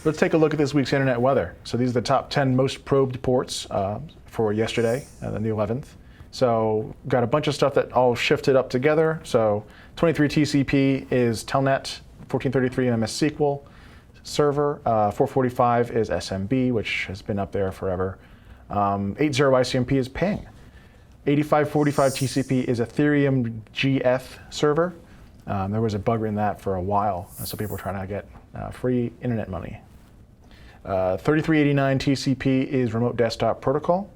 Let's take a look at this week's internet weather. So these are the top 10 most probed ports for yesterday, the 11th. So got a bunch of stuff that all shifted up together. So 23 TCP is Telnet, 1433 MSSQL server, 445 is SMB, which has been up there forever. 80 ICMP is ping. 8545 TCP is Ethereum GF server. There was a bug in that for a while, so people were trying to get free internet money. 3389 TCP is remote desktop protocol.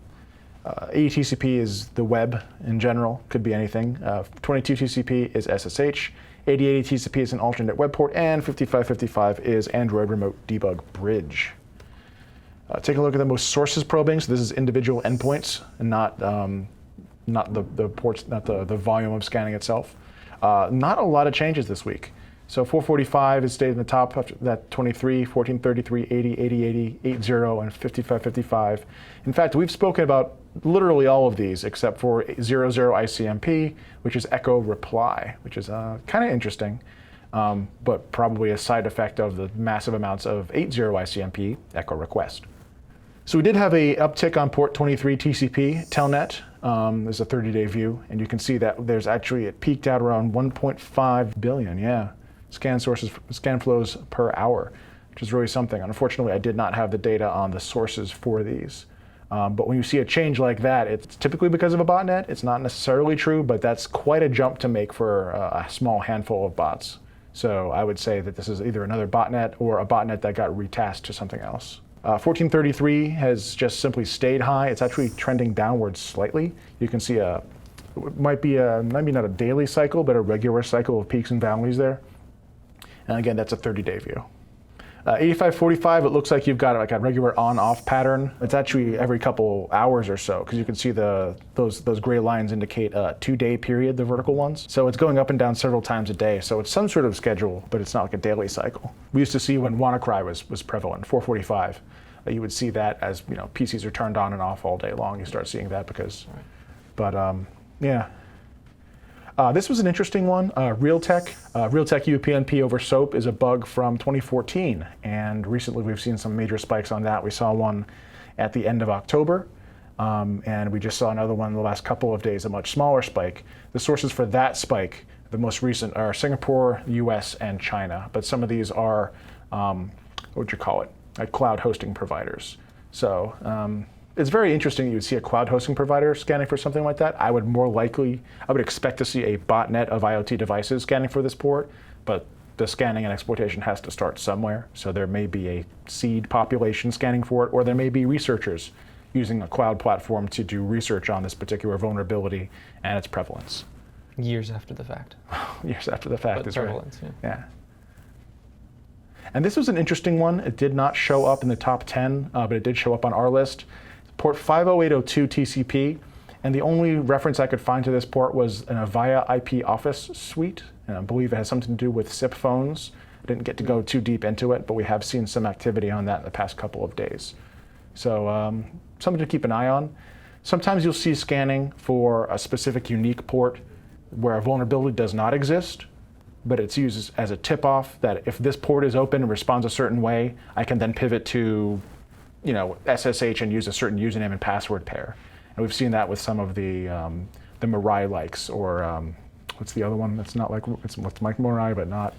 80 TCP is the web in general, could be anything. 22 TCP is SSH. 8080 TCP is an alternate web port, and 5555 is Android remote debug bridge. Take a look at the most sources probing. So this is individual endpoints, and not the ports, not the volume of scanning itself. Not a lot of changes this week. So 445 has stayed in the top after that 23, 1433, 80, 8080, 80, and 5555. In fact, we've spoken about literally all of these except for 00 ICMP, which is echo reply, which is kind of interesting, but probably a side effect of the massive amounts of 80 ICMP echo request. So we did have a uptick on port 23 TCP, Telnet. There's a 30-day view, and you can see that there's actually, it peaked out around 1.5 billion, scan flows per hour, which is really something. Unfortunately, I did not have the data on the sources for these. But when you see a change like that, it's typically because of a botnet. It's not necessarily true, but that's quite a jump to make for a small handful of bots. So I would say that this is either another botnet or a botnet that got retasked to something else. 1433 has just simply stayed high. It's actually trending downwards slightly. You can see it might be maybe not a daily cycle, but a regular cycle of peaks and valleys there. And again, that's a 30-day view. 8545, it looks like you've got like a regular on-off pattern. It's actually every couple hours or so, because you can see those gray lines indicate a 2-day period, the vertical ones. So it's going up and down several times a day. So it's some sort of schedule, but it's not like a daily cycle. We used to see when WannaCry was prevalent, 445. You would see that as, you know, PCs are turned on and off all day long. You start seeing that because, but yeah. This was an interesting one. Realtek UPnP over SOAP is a bug from 2014, and recently we've seen some major spikes on that. We saw one at the end of October, and we just saw another one in the last couple of days, a much smaller spike. The sources for that spike, the most recent, are Singapore, US, and China, but some of these are, what would you call it, like cloud hosting providers. So it's very interesting that you would see a cloud hosting provider scanning for something like that. I would expect to see a botnet of IoT devices scanning for this port, but the scanning and exploitation has to start somewhere. So there may be a seed population scanning for it, or there may be researchers using a cloud platform to do research on this particular vulnerability and its prevalence. Years after the fact. Years after the fact, but is prevalence, right. Yeah. And this was an interesting one. It did not show up in the top 10, but it did show up on our list. Port 50802 TCP, and the only reference I could find to this port was an Avaya IP Office suite, and I believe it has something to do with SIP phones. I didn't get to go too deep into it, but we have seen some activity on that in the past couple of days. So something to keep an eye on. Sometimes you'll see scanning for a specific unique port where a vulnerability does not exist, but it's used as a tip-off that if this port is open and responds a certain way, I can then pivot to, you know, SSH and use a certain username and password pair. And we've seen that with some of the Mirai likes, or what's the other one that's not like, it's like Mirai but not?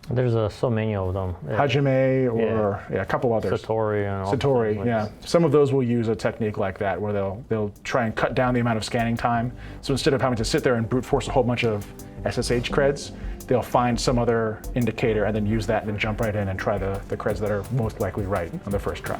There's so many of them. Hajime, or a couple others. Satori and all. Satori, like yeah. Some of those will use a technique like that where they'll try and cut down the amount of scanning time. So instead of having to sit there and brute force a whole bunch of SSH creds, they'll find some other indicator and then use that and then jump right in and try the creds that are most likely right on the first try.